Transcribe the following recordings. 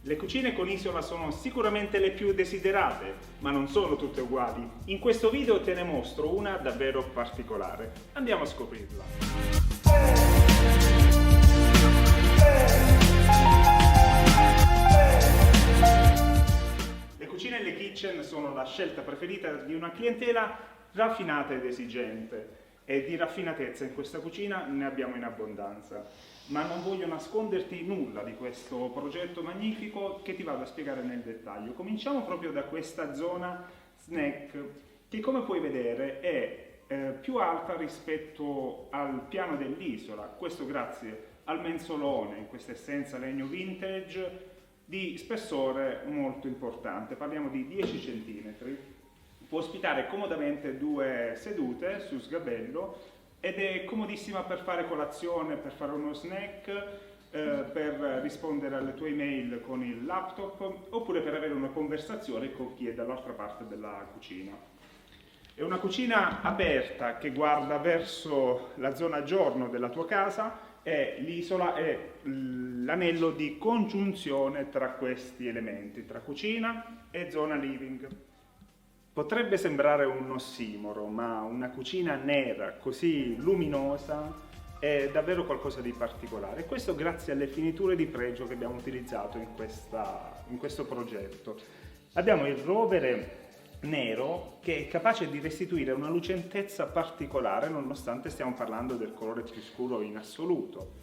Le cucine con isola sono sicuramente le più desiderate, ma non sono tutte uguali. In questo video te ne mostro una davvero particolare. Andiamo a scoprirla. Le cucine e le kitchen sono la scelta preferita di una clientela raffinata ed esigente. E di raffinatezza in questa cucina ne abbiamo in abbondanza. Ma non voglio nasconderti nulla di questo progetto magnifico che ti vado a spiegare nel dettaglio. Cominciamo proprio da questa zona snack che, come puoi vedere, è più alta rispetto al piano dell'isola. Questo grazie al mensolone in questa essenza legno vintage di spessore molto importante, parliamo di 10 cm. Può ospitare comodamente 2 sedute su sgabello ed è comodissima per fare colazione, per fare uno snack, per rispondere alle tue email con il laptop oppure per avere una conversazione con chi è dall'altra parte della cucina. È una cucina aperta che guarda verso la zona giorno della tua casa e l'isola è l'anello di congiunzione tra questi elementi, tra cucina e zona living. Potrebbe sembrare un ossimoro, ma una cucina nera così luminosa è davvero qualcosa di particolare. Questo grazie alle finiture di pregio che abbiamo utilizzato in questo progetto. Abbiamo il rovere nero che è capace di restituire una lucentezza particolare nonostante stiamo parlando del colore più scuro in assoluto.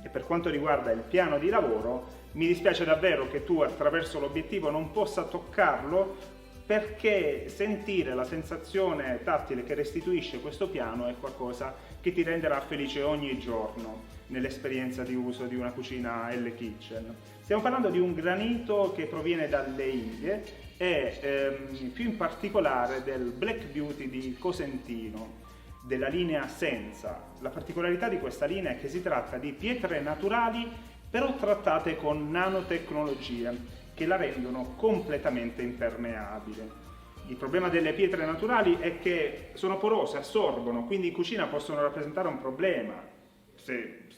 E per quanto riguarda il piano di lavoro, mi dispiace davvero che tu attraverso l'obiettivo non possa toccarlo, perché sentire la sensazione tattile che restituisce questo piano è qualcosa che ti renderà felice ogni giorno nell'esperienza di uso di una cucina L-Kitchen. Stiamo parlando di un granito che proviene dalle Indie e più in particolare del Black Beauty di Cosentino, della linea Senza. La particolarità di questa linea è che si tratta di pietre naturali però trattate con nanotecnologie che la rendono completamente impermeabile. Il problema delle pietre naturali è che sono porose, assorbono, quindi in cucina possono rappresentare un problema se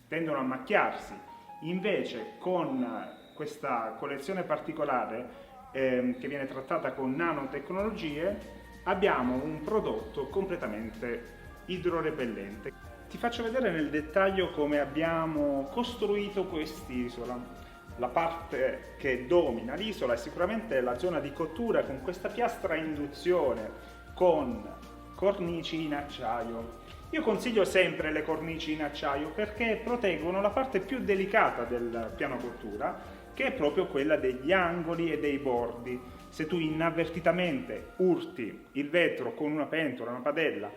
tendono a macchiarsi. Invece con questa collezione particolare che viene trattata con nanotecnologie abbiamo un prodotto completamente idrorepellente. Ti faccio vedere nel dettaglio come abbiamo costruito quest'isola. La parte che domina l'isola è sicuramente la zona di cottura con questa piastra a induzione con cornici in acciaio. Io consiglio sempre le cornici in acciaio perché proteggono la parte più delicata del piano cottura, che è proprio quella degli angoli e dei bordi. Se tu inavvertitamente urti il vetro con una pentola, una padella,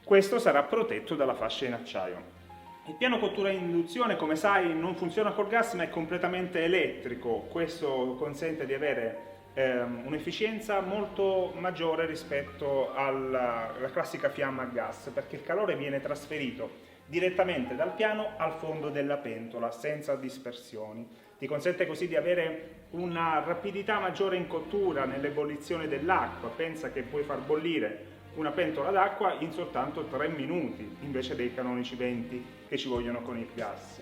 questo sarà protetto dalla fascia in acciaio. Il piano cottura in induzione, come sai, non funziona col gas ma è completamente elettrico. Questo consente di avere un'efficienza molto maggiore rispetto alla classica fiamma a gas, perché il calore viene trasferito direttamente dal piano al fondo della pentola senza dispersioni. Ti consente così di avere una rapidità maggiore in cottura nell'ebollizione dell'acqua. Pensa che puoi far bollire una pentola d'acqua in soltanto 3 minuti invece dei canonici 20 che ci vogliono con il gas.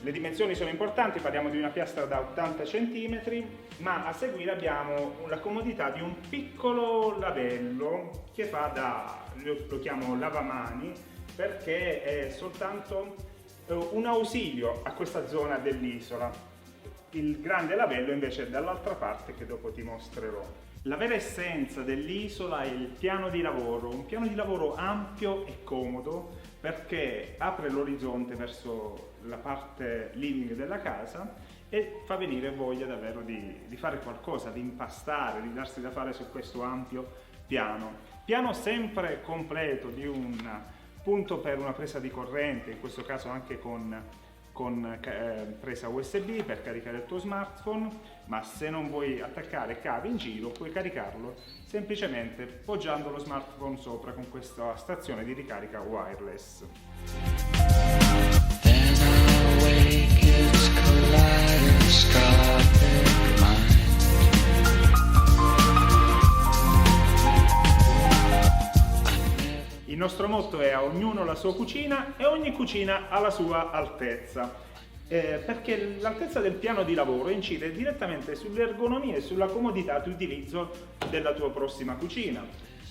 Le dimensioni sono importanti, parliamo di una piastra da 80 cm, ma a seguire abbiamo la comodità di un piccolo lavello che fa da, lo chiamo lavamani, perché è soltanto un ausilio a questa zona dell'isola. Il grande lavello invece è dall'altra parte che dopo ti mostrerò. La vera essenza dell'isola è il piano di lavoro, un piano di lavoro ampio e comodo perché apre l'orizzonte verso la parte living della casa e fa venire voglia davvero di fare qualcosa, di impastare, di darsi da fare su questo ampio piano. Piano sempre completo di un punto per una presa di corrente, in questo caso anche con presa USB per caricare il tuo smartphone, ma se non vuoi attaccare cavi in giro puoi caricarlo semplicemente poggiando lo smartphone sopra con questa stazione di ricarica wireless. Il nostro motto è: a ognuno la sua cucina e ogni cucina ha la sua altezza. perché l'altezza del piano di lavoro incide direttamente sull'ergonomia e sulla comodità di utilizzo della tua prossima cucina.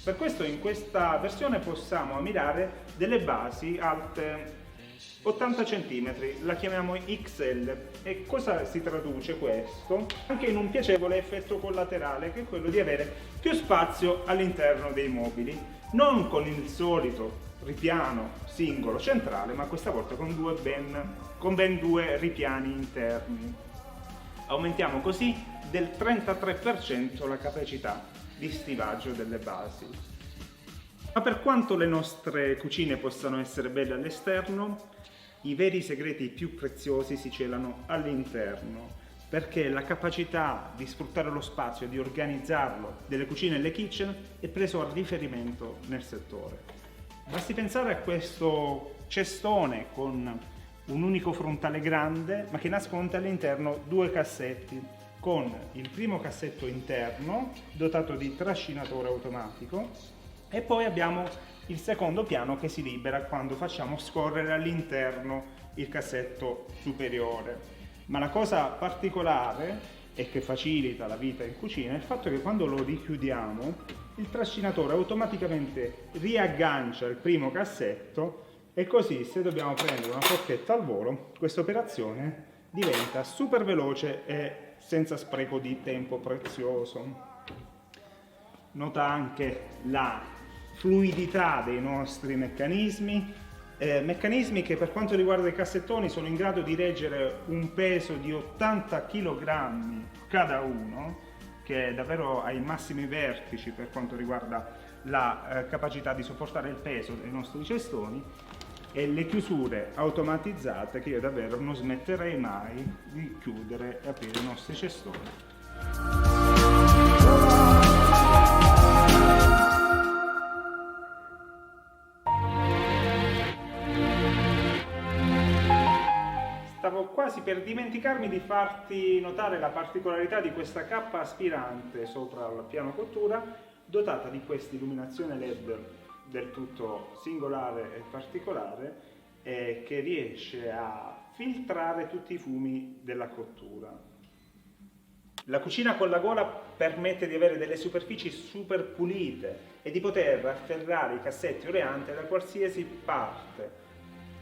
Per questo in questa versione possiamo ammirare delle basi alte 80 cm, la chiamiamo XL. E cosa si traduce questo? Anche in un piacevole effetto collaterale, che è quello di avere più spazio all'interno dei mobili, non con il solito ripiano singolo centrale, ma questa volta con ben due ripiani interni. Aumentiamo così del 33% la capacità di stivaggio delle basi. Ma per quanto le nostre cucine possano essere belle all'esterno, i veri segreti più preziosi si celano all'interno, perché la capacità di sfruttare lo spazio e di organizzarlo delle cucine e le kitchen è preso a riferimento nel settore. Basti pensare a questo cestone con un unico frontale grande, ma che nasconde all'interno due cassetti, con il primo cassetto interno dotato di trascinatore automatico e poi abbiamo il secondo piano che si libera quando facciamo scorrere all'interno il cassetto superiore. Ma la cosa particolare e che facilita la vita in cucina è il fatto che quando lo richiudiamo il trascinatore automaticamente riaggancia il primo cassetto e così, se dobbiamo prendere una forchetta al volo, questa operazione diventa super veloce e senza spreco di tempo prezioso. Nota anche la fluidità dei nostri meccanismi che per quanto riguarda i cassettoni sono in grado di reggere un peso di 80 kg cada uno, che è davvero ai massimi vertici per quanto riguarda la capacità di sopportare il peso dei nostri cestoni, e le chiusure automatizzate che io davvero non smetterei mai di chiudere e aprire i nostri cestoni. Stavo quasi per dimenticarmi di farti notare la particolarità di questa cappa aspirante sopra il piano cottura, dotata di questa illuminazione LED del tutto singolare e particolare, che riesce a filtrare tutti i fumi della cottura. La cucina con la gola permette di avere delle superfici super pulite e di poter afferrare i cassetti oleanti da qualsiasi parte.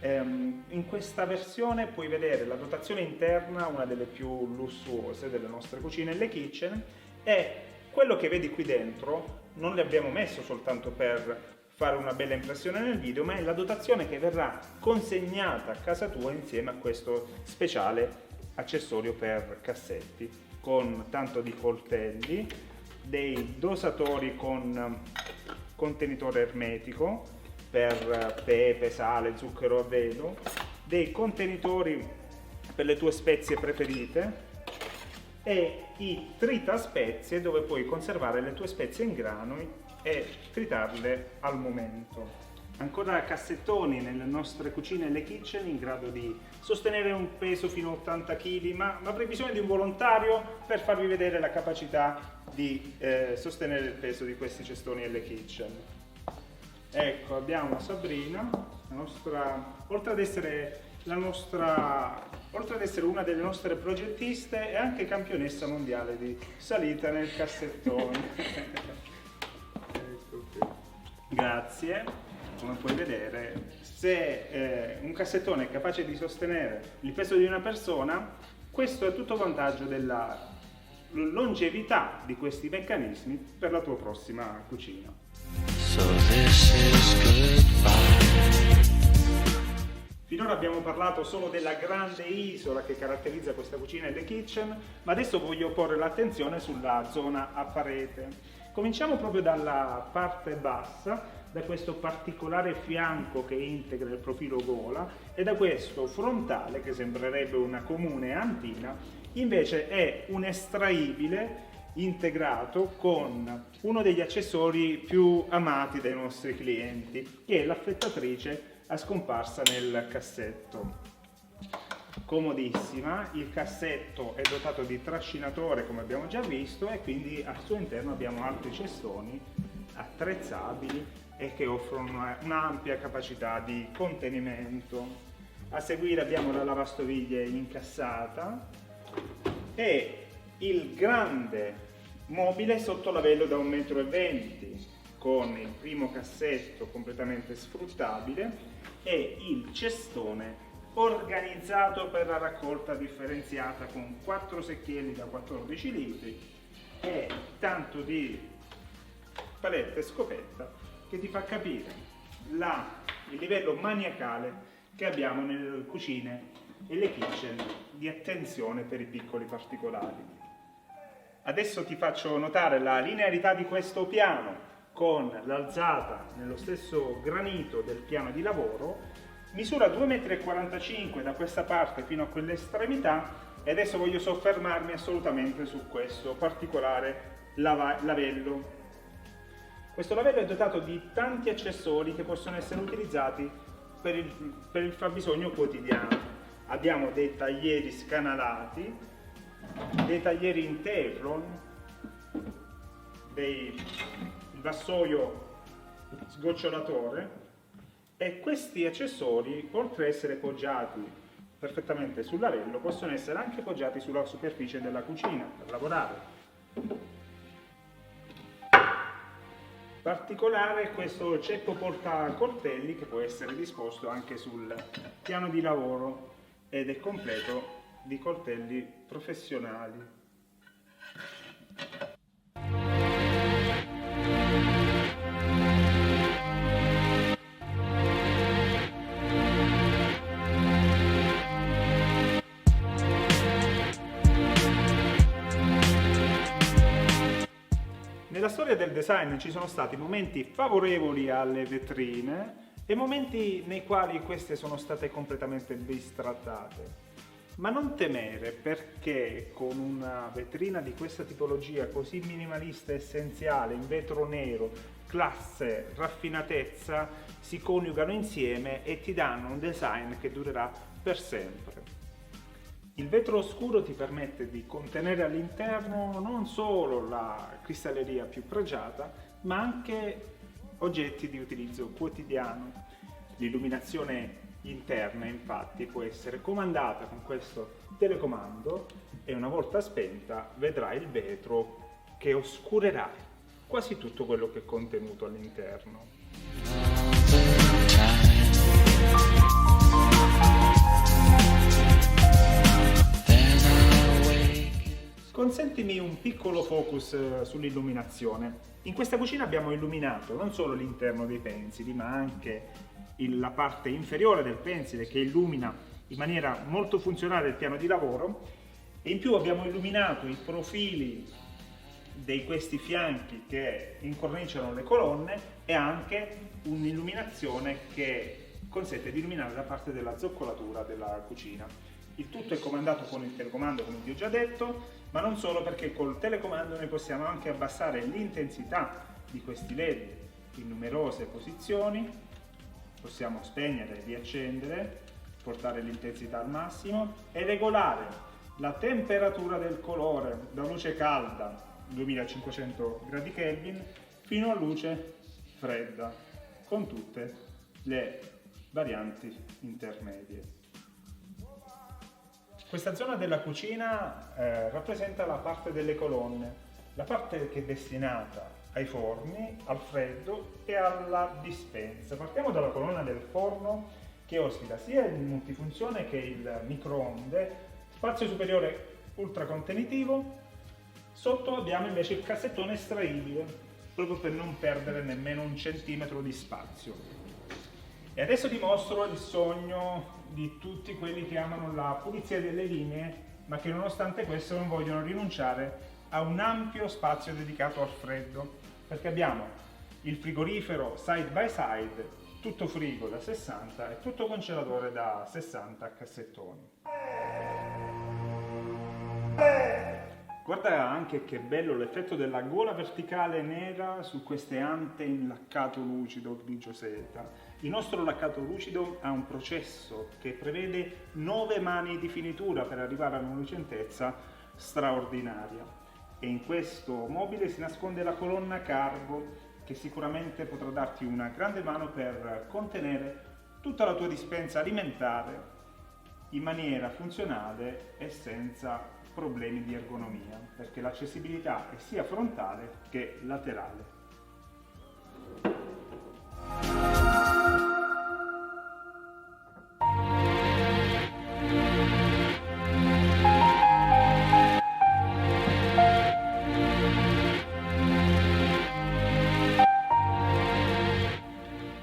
In questa versione puoi vedere la dotazione interna, una delle più lussuose delle nostre cucine e le kitchen, e quello che vedi qui dentro non le abbiamo messo soltanto per fare una bella impressione nel video, ma è la dotazione che verrà consegnata a casa tua insieme a questo speciale accessorio per cassetti, con tanto di coltelli, dei dosatori con contenitore ermetico per pepe, sale, zucchero a velo, dei contenitori per le tue spezie preferite e i tritaspezie dove puoi conservare le tue spezie in grano e tritarle al momento. Ancora cassettoni nelle nostre cucine e le kitchen in grado di sostenere un peso fino a 80 kg, ma avrei bisogno di un volontario per farvi vedere la capacità di sostenere il peso di questi cestoni e le kitchen. Ecco, abbiamo Sabrina, la nostra, oltre ad essere una delle nostre progettiste, è anche campionessa mondiale di salita nel cassettone. Ecco qui. Grazie. Come puoi vedere, se un cassettone è capace di sostenere il peso di una persona, questo è tutto vantaggio della longevità di questi meccanismi per la tua prossima cucina. So this is finora abbiamo parlato solo della grande isola che caratterizza questa cucina e le kitchen, ma adesso voglio porre l'attenzione sulla zona a parete. Cominciamo proprio dalla parte bassa, da questo particolare fianco che integra il profilo gola e da questo frontale che sembrerebbe una comune antina, invece è un estraibile integrato con uno degli accessori più amati dai nostri clienti, che è l'affettatrice a scomparsa nel cassetto. Comodissima, il cassetto è dotato di trascinatore come abbiamo già visto e quindi al suo interno abbiamo altri cestoni attrezzabili e che offrono un'ampia capacità di contenimento. A seguire abbiamo la lavastoviglie incassata e il grande mobile sottolavello da 1,20 m con il primo cassetto completamente sfruttabile e il cestone organizzato per la raccolta differenziata con 4 secchielli da 14 litri e tanto di paletta e scopetta che ti fa capire il livello maniacale che abbiamo nelle cucine e le kitchen di attenzione per i piccoli particolari. Adesso ti faccio notare la linearità di questo piano con l'alzata nello stesso granito del piano di lavoro. Misura 2,45 m da questa parte fino a quell'estremità e adesso voglio soffermarmi assolutamente su questo particolare lavello. Questo lavello è dotato di tanti accessori che possono essere utilizzati per il fabbisogno quotidiano. Abbiamo dei taglieri scanalati, dei taglieri in teflon, il vassoio sgocciolatore e questi accessori, oltre ad essere poggiati perfettamente sul lavello, possono essere anche poggiati sulla superficie della cucina per lavorare. Particolare questo ceppo portacoltelli che può essere disposto anche sul piano di lavoro ed è completo di coltelli professionali. Nella storia del design ci sono stati momenti favorevoli alle vetrine e momenti nei quali queste sono state completamente bistrattate. Ma non temere, perché con una vetrina di questa tipologia così minimalista e essenziale, in vetro nero, classe, raffinatezza, si coniugano insieme e ti danno un design che durerà per sempre. Il vetro oscuro ti permette di contenere all'interno non solo la cristalleria più pregiata, ma anche oggetti di utilizzo quotidiano. L'illuminazione interna infatti può essere comandata con questo telecomando e una volta spenta vedrai il vetro che oscurerà quasi tutto quello che è contenuto all'interno. Consentimi un piccolo focus sull'illuminazione. In questa cucina abbiamo illuminato non solo l'interno dei pensili, ma anche la parte inferiore del pensile che illumina in maniera molto funzionale il piano di lavoro e in più abbiamo illuminato i profili di questi fianchi che incorniciano le colonne e anche un'illuminazione che consente di illuminare la parte della zoccolatura della cucina. Il tutto è comandato con il telecomando, come vi ho già detto, ma non solo, perché col telecomando noi possiamo anche abbassare l'intensità di questi LED in numerose posizioni. Possiamo spegnere e riaccendere, portare l'intensità al massimo e regolare la temperatura del colore da luce calda 2500 gradi Kelvin fino a luce fredda con tutte le varianti intermedie. Questa zona della cucina rappresenta la parte delle colonne, la parte che è destinata ai forni, al freddo e alla dispensa. Partiamo dalla colonna del forno che ospita sia il multifunzione che il microonde, spazio superiore ultra contenitivo. Sotto abbiamo invece il cassettone estraibile, proprio per non perdere nemmeno un centimetro di spazio. E adesso ti mostro il sogno di tutti quelli che amano la pulizia delle linee, ma che nonostante questo non vogliono rinunciare a un ampio spazio dedicato al freddo, perché abbiamo il frigorifero side by side, tutto frigo da 60 e tutto congelatore da 60 cassettoni. Guarda anche che bello l'effetto della gola verticale nera su queste ante in laccato lucido grigio seta. Il nostro laccato lucido ha un processo che prevede 9 mani di finitura per arrivare a una lucentezza straordinaria. E in questo mobile si nasconde la colonna carbo che sicuramente potrà darti una grande mano per contenere tutta la tua dispensa alimentare in maniera funzionale e senza problemi di ergonomia, perché l'accessibilità è sia frontale che laterale.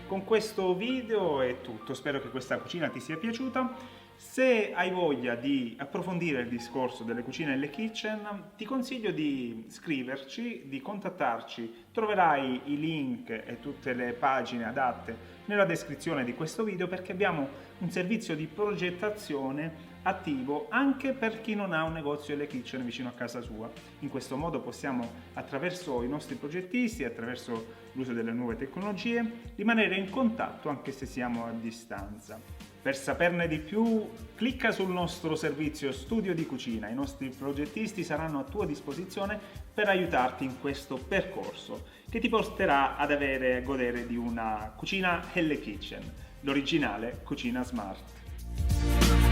Con questo video è tutto, spero che questa cucina ti sia piaciuta. Se hai voglia di approfondire il discorso delle cucine e le kitchen, ti consiglio di scriverci, di contattarci. Troverai i link e tutte le pagine adatte nella descrizione di questo video, perché abbiamo un servizio di progettazione attivo anche per chi non ha un negozio delle kitchen vicino a casa sua. In questo modo possiamo, attraverso i nostri progettisti, attraverso l'uso delle nuove tecnologie, rimanere in contatto anche se siamo a distanza. Per saperne di più, clicca sul nostro servizio Studio di Cucina. I nostri progettisti saranno a tua disposizione per aiutarti in questo percorso che ti porterà ad avere e godere di una cucina Helle Kitchen, l'originale cucina smart.